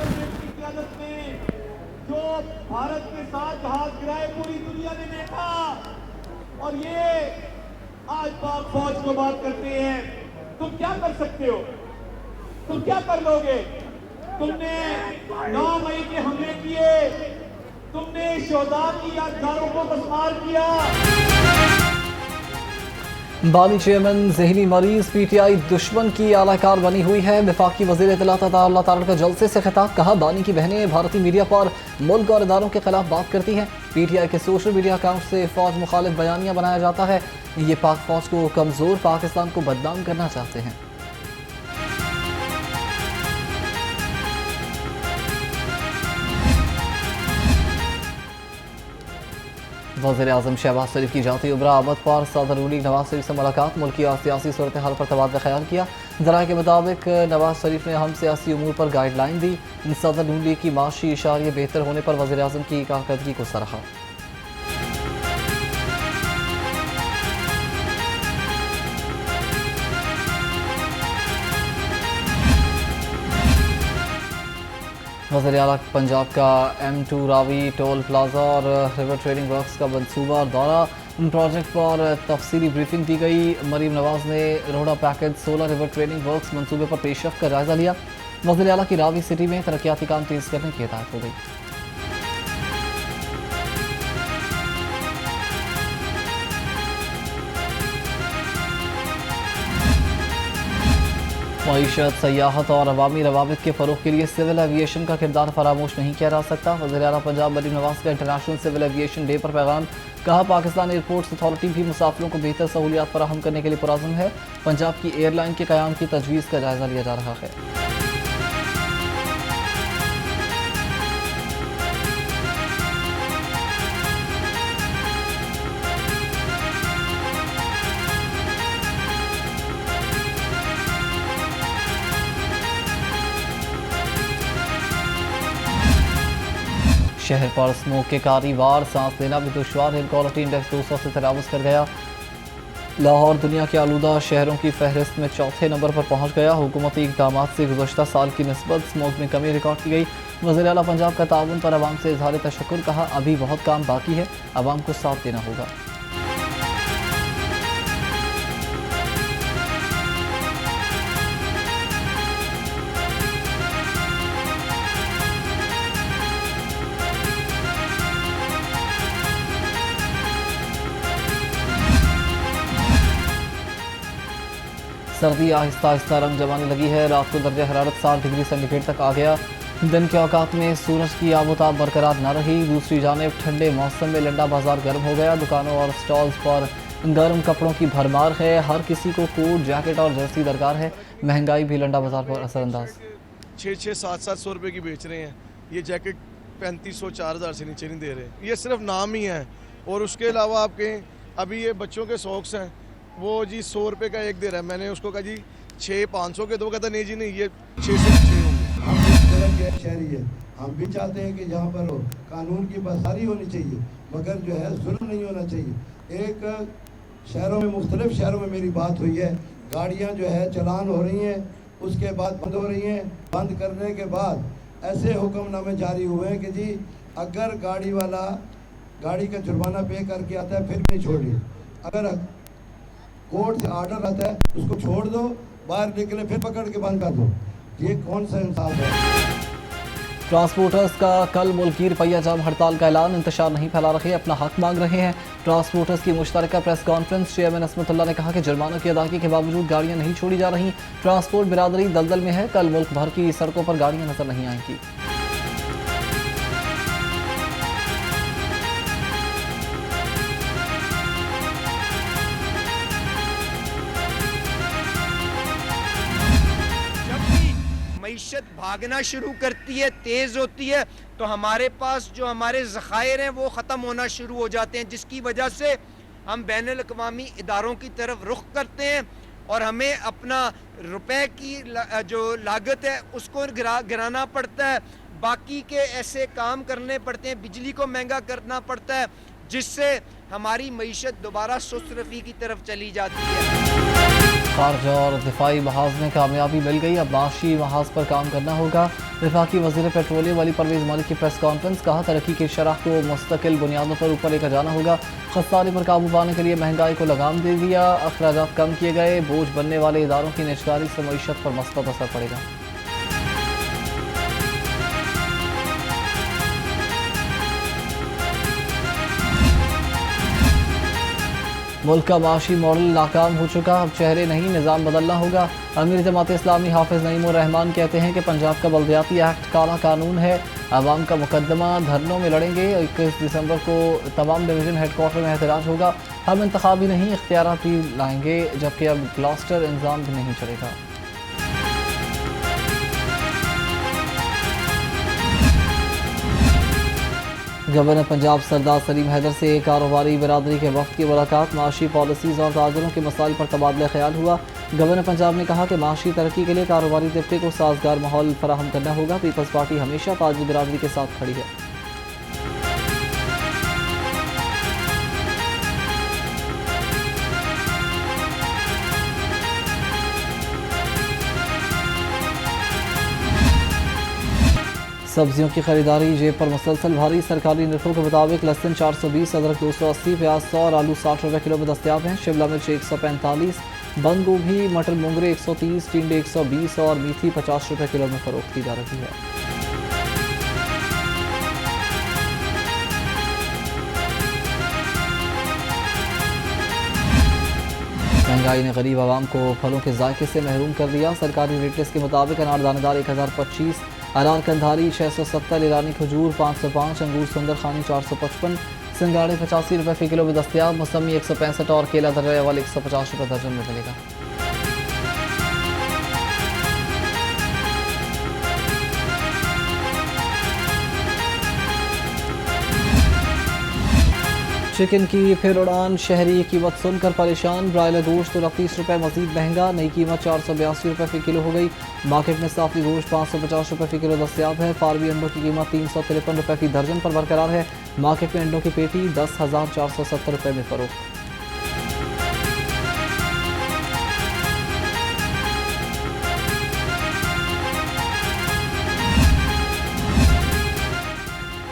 की क़यादत में जो भारत के साथ हाथ गिराए पूरी दुनिया ने देखा, और ये आज पाक फौज को बात करते हैं, तुम क्या कर सकते हो, तुम क्या कर लोगे? तुमने 9 मई के हमले किए, तुमने शोहदा की यादगारों को बसमार किया। बानी चेयरमैन ज़हनी मरीज PTI दुश्मन की आलाकार बनी हुई है। वफाकी वज़ीर इत्तलात अल्लाह ताला का जलसे से खिताब, कहा बानी की बहनें भारतीय मीडिया पर मुल्क और इदारों के खिलाफ बात करती हैं। PTI के सोशल मीडिया अकाउंट से फौज मुखालिफ बयानियाँ बनाया जाता है। ये पाक फौज को कमज़ोर, पाकिस्तान को बदनाम करना चाहते हैं। वज़ीर-ए-आज़म शहबाज शरीफ की जाती उम्रा आमद पर सदर लीग नवाज शरीफ से मुलाकात, मुल्की और सियासी सूरत हाल पर तबादला ख्याल किया। ज़राए के मुताबिक नवाज शरीफ ने अहम सियासी उमूर पर गाइडलाइन दी। सदर लीग की माशी इशारे बेहतर होने पर वज़ीर-ए-आज़म की कारकर्दगी को सराहा। वज़ीर आला पंजाब का M2 रावी टोल प्लाजा और रिवर ट्रेडिंग वर्क्स का मनसूबा और दौरा, प्रोजेक्ट पर तफसीली ब्रीफिंग दी गई। मरीम नवाज ने रोड़ा पैकेज 16 रिवर ट्रेडिंग वर्क्स मनसूबे पर पेशरफ का जायजा लिया। वज़ीर आला की रावी सिटी में तरक्याती काम तेज़ करने की हिदायत हो गई। मईशत, सयाहत और अवामी रवाबित के फ़रोग़ के लिए सिविल एविएशन का किरदार फरामोश नहीं किया जा सकता। वज़ीर आला पंजाब मरीम नवाज का इंटरनेशनल सिविल एविएशन डे पर पैगाम, कहा पाकिस्तान एयरपोर्ट्स अथॉरिटी भी मुसाफिरों को बेहतर सहूलियात फराहम करने के लिए पुरअज़्म है। पंजाब की एयरलाइन के क़याम की तजवीज़ का जायज़ा लिया जा रहा है। शहर पर स्मोक के कारी वार, सांस लेना भी दुश्वार, एयर क्वालिटी इंडेक्स 200 से तजावुज़ कर गया। लाहौर दुनिया के आलूदा शहरों की फहरिस्त में चौथे नंबर पर पहुंच गया। हुकूमती इक़दाम से गुज़श्ता साल की निस्बत स्मोक में कमी रिकॉर्ड की गई। वज़ीर आला पंजाब का ताउन पर अवाम से इज़हार तशक्कुर, कहा अभी बहुत काम बाकी है, अवाम को साथ देना होगा। सर्दी आहिस्ता आहिस्ता रंग जमाने लगी है। रात को दर्जा हरारत 60 डिग्री सेंटीग्रेड तक आ गया। दिन के औकात में सूरज की आबोताब बरकरार न रही। दूसरी जानिब ठंडे मौसम में लंडा बाजार गर्म हो गया। दुकानों और स्टॉल्स पर गर्म कपड़ों की भरमार है। हर किसी को कोट, जैकेट और जर्सी दरकार है। महंगाई भी लंडा बाजार पर असरअंदाज। 600-700 रुपये की बेच रहे हैं। ये जैकेट 3500-4000 से नीचे नहीं दे रहे। ये सिर्फ नाम ही है। और उसके अलावा आप कहें, अभी ये बच्चों के सॉक्स हैं, वो जी 100 रुपये का एक दे रहा है। मैंने उसको कहा जी 600-500 के दो, कहता नहीं जी नहीं, ये 600 होंगे। शहरी है, हम भी चाहते हैं कि जहाँ पर हो कानून की बसारी होनी चाहिए, मगर जो है जुल्म नहीं होना चाहिए। एक शहरों में, मुख्तलिफ शहरों में मेरी बात हुई है, गाड़ियाँ जो है चलान हो रही हैं, उसके बाद बंद हो रही हैं। बंद करने के बाद ऐसे हुक्मनामे जारी हुए हैं कि जी अगर गाड़ी वाला गाड़ी का जुर्माना पे करके आता है फिर नहीं छोड़िए, अगर कोर्ट से आर्डर आता है उसको छोड़ दो, बाहर निकले फिर पकड़ के बंद कर दो। ये कौन सा इंसाफ है? ट्रांसपोर्टर्स का कल मुल्की रुपया जाम हड़ताल का ऐलान। इंतशार नहीं फैला रहे, अपना हक मांग रहे हैं। ट्रांसपोर्टर्स की मुश्तरका प्रेस कॉन्फ्रेंस, चेयरमैन असमतुल्लाह ने कहा कि जुर्माना की अदायगी के बावजूद गाड़ियां नहीं छोड़ी जा रही। ट्रांसपोर्ट बिरादरी दलदल में है। कल मुल्क भर की सड़कों पर गाड़ियां नजर नहीं आएंगी। मईशत भागना शुरू करती है, तेज़ होती है, तो हमारे पास जो हमारे ज़खायर हैं वो ख़त्म होना शुरू हो जाते हैं, जिसकी वजह से हम बैनुल अक़वामी इदारों की तरफ रुख करते हैं और हमें अपना रुपए की जो लागत है उसको गिराना पड़ता है। बाकी के ऐसे काम करने पड़ते हैं, बिजली को महंगा करना पड़ता है, जिससे हमारी मईशत दोबारा सुस्त रफ़ी की तरफ चली जाती है। खारजा और दिफाई महाज में कामयाबी मिल गई। अब माशी महाज पर काम करना होगा। वफाकी वज़ीर पेट्रोलियम वाली परवेज़ मालिक की प्रेस कॉन्फ्रेंस, कहा तरक्की की शरह को मुस्तकिल बुनियादों पर ऊपर लेकर जाना होगा। खसारे पर काबू पाने के लिए महंगाई को लगाम दे दिया, अखराजात कम किए गए, बोझ बनने वाले इदारों की निजकारी से मईशत पर मस्बत असर पड़ेगा। मुल्क का माशी मॉडल नाकाम हो चुका, अब चेहरे नहीं निज़ाम बदलना होगा। अमीर जमात इस्लामी हाफिज़ नईमुर रहमान कहते हैं कि पंजाब का बल्दियाती एक्ट काला कानून है, आवाम का मुकदमा, धरनों में लड़ेंगे। 21 दिसंबर को तमाम डिवीज़न हेडक्वार्टर में एहतजाज होगा। हम इंतखाबी नहीं इख्तियारात भी लाएंगे, जबकि अब क्लस्टर इंतजाम भी नहीं चलेगा। गवर्नर पंजाब सरदार सलीम हैदर से कारोबारी बरादरी के वक्त की मुलाकात, माशी पॉलिसीज़ और ताजरों के मसाइल पर तबादला ख्याल हुआ। गवर्नर पंजाब ने कहा कि माशी तरक्की के लिए कारोबारी तबके को साजगार माहौल फराहम करना होगा। पीपल्स पार्टी हमेशा ताजरी बरादरी के साथ खड़ी है। सब्जियों की खरीदारी जेब पर मुसलसल भारी, सरकारी निर्खों के मुताबिक लहसुन 420, अदरक 280, प्याज 100 और आलू 60 रुपये किलो में दस्तियाब हैं। शिमला मिर्च 145, बंद गोभी, मटर मूंगरे 130, टिंडे 120 और मेथी 50 रुपये किलो में फरोख्त की जा रही है। महंगाई ने गरीब आवाम को फलों के जायके से महरूम कर दिया। सरकारी रेट लिस्ट के मुताबिक अनार दानेदार 1025, अनार कंधारी 670, ईरानी खजूर 505, अंगूर सुंदर खानी 455, सिंगाड़े 85 रुपये फ़ी किलो में दस्तियाब, मौसमी 165 और केला दर्जा अव्वल 150 रुपये दर्जन में मिलेगा। चिकन की फिर उड़ान, शहरी कीमत सुनकर परेशान। ब्रायलर गोश्त 29 रुपये मजीद महंगा, नई कीमत 482 रुपये फ़ी किलो हो गई। मार्केट में साफी गोश्त 550 रुपये फ़ी किलो दस्तियाब है। फार्मी अंडों की कीमत 353 रुपये फ़ी दर्जन पर बरकरार है। मार्केट में अंडों की पेटी 10,470 रुपये में फरोख्त।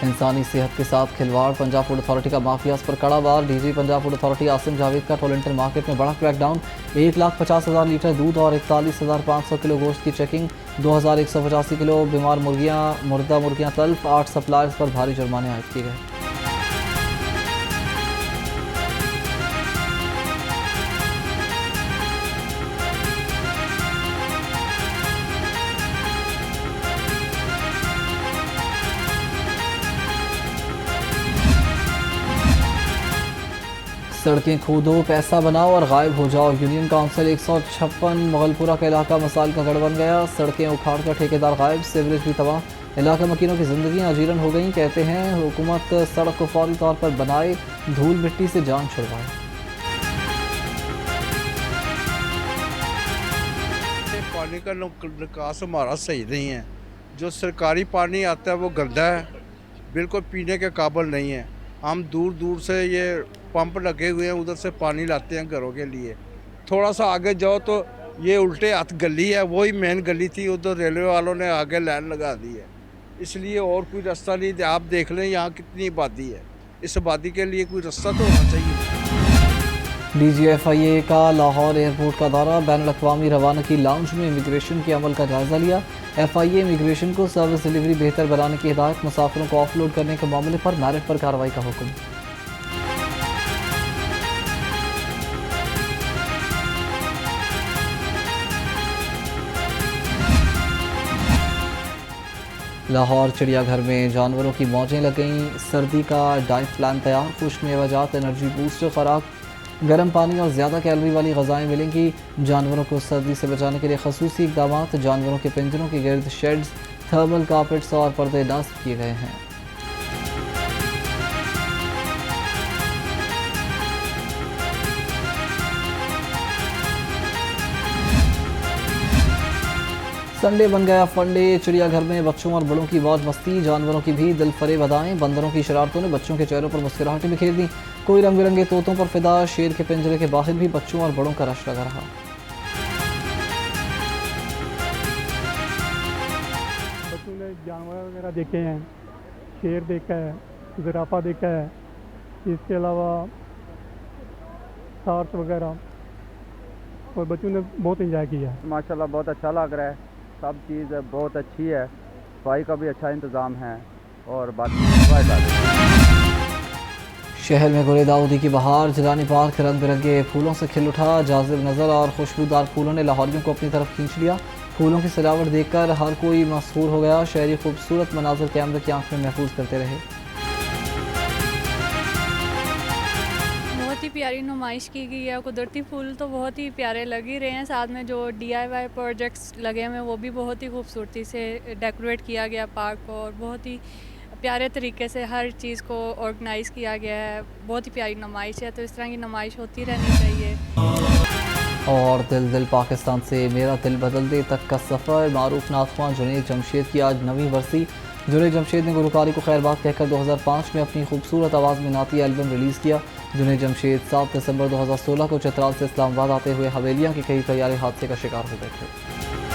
इंसानी सेहत के साथ खिलवाड़, पंजाब फूड अथॉरिटी का माफियाज पर कड़ा वार। DG Punjab food authority Asim Javed का टोरंटन मार्केट में बड़ा क्रैकडाउन। 1,50,000 लीटर दूध और 41,500 किलो गोश्त की चेकिंग। 2,185 किलो बीमार मुर्दा मुर्गियां तल्फ। 8 सप्लायर्स पर भारी जुर्माने आयद किए गए। सड़कें खोदो, पैसा बनाओ और गायब हो जाओ। यूनियन काउंसिल 156 मुगलपुरा का इलाका मसाइल का गढ़ बन गया। सड़कें उखाड़ कर ठेकेदार गायब, सीवरेज भी तबाह। इलाका मकीनों की जिंदगियां अजीरन हो गई। कहते हैं हुकूमत सड़क को फौरी तौर पर बनाए, धूल मिट्टी से जान छुड़वाए। पानी का निकास हमारा सही नहीं है। जो सरकारी पानी आता है वो गंदा है, बिल्कुल पीने के काबिल नहीं है। हम दूर दूर से ये पंप लगे हुए हैं, उधर से पानी लाते हैं घरों के लिए। थोड़ा सा आगे जाओ तो ये उल्टे हाथ गली है, वही मेन गली थी, उधर रेलवे वालों ने आगे लाइन लगा दी है। इसलिए और कोई रास्ता नहीं। आप देख लें यहाँ कितनी आबादी है, इस आबादी के लिए कोई रास्ता तो होना चाहिए। DGFIA का लाहौर एयरपोर्ट का दौरा, बैनुल-अक़वामी रवानगी लाउंज में इमिग्रेशन के अमल का जायज़ा लिया। FIA इमिग्रेशन को सर्विस डिलीवरी बेहतर बनाने की हिदायत। मुसाफिरों को ऑफलोड करने के मामले पर मेरिट पर कार्रवाई का हुक्म। लाहौर चिड़ियाघर में जानवरों की मौजें लग गईं। सर्दी का डाइट प्लान तैयार, खुश्क मेवाजात, एनर्जी बूस्टर खुराक, गर्म पानी और ज़्यादा कैलोरी वाली ग़ज़ाएँ मिलेंगी। जानवरों को सर्दी से बचाने के लिए खसूसी इक़दाम। जानवरों के पिंजरों के गिर्द शेड्स, थर्मल कार्पेट्स और पर्दे नस्ब किए गए हैं। संडे बन गया फंडे, चिड़ियाघर में बच्चों और बड़ों की मौज मस्ती। जानवरों की भी दिलफरेब अदाएं। बंदरों की शरारतों ने बच्चों के चेहरों पर मुस्कुराहटें बिखेर दी। कोई रंग बिरंगे तोतों पर फिदा। शेर के पिंजरे के बाहर भी बच्चों और बड़ों का रश लगा रहा। बच्चों ने सारे जानवर वगैरह देखे हैं, शेर देखा है, ज़िराफ़ा देखा है, इसके अलावा सार्स वगैरह, और बच्चों ने बहुत एंजॉय किया है। माशाल्लाह बहुत अच्छा लग रहा है, सब चीज़ बहुत अच्छी है, सफाई का भी अच्छा इंतज़ाम है और बाकी शहर में गुल दाऊदी की बहार, जिलानी पार्क रंग बिरंगे फूलों से खिल उठा। जाज़िब नज़र और खुशबूदार फूलों ने लाहौरियों को अपनी तरफ खींच लिया। फूलों की सजावट देखकर हर कोई मसहूर हो गया। शहरी खूबसूरत मनाज़र कैमरे की आंख में महफूज करते रहे। बहुत ही प्यारी नुमाइश की गई है। कुदरती फूल तो बहुत ही प्यारे लग ही रहे हैं, साथ में जो DIY प्रोजेक्ट्स लगे हुए हैं वो भी बहुत ही खूबसूरती से डेकोरेट किया गया पार्क को, और बहुत ही प्यारे तरीके से हर चीज़ को ऑर्गेनाइज़ किया गया है। बहुत ही प्यारी नुमाइश है, तो इस तरह की नुमाइश होती रहनी चाहिए। और दिल दिल पाकिस्तान से मेरा दिल बदल दे तक का सफ़र। मारूफ नाख़्वान जुनैद जमशेद की आज 9वीं बरसी। जुनैद जमशेद ने गुलकारी को खैरबाद कहकर 2005 में अपनी खूबसूरत आवाज़ में नाती एल्बम रिलीज़ किया। जुनैद जमशेद 7 दिसंबर 2016 को चित्राल से इस्लामाबाद आते हुए हवेलियाँ के कई तैयारे हादसे का शिकार हो गए थे।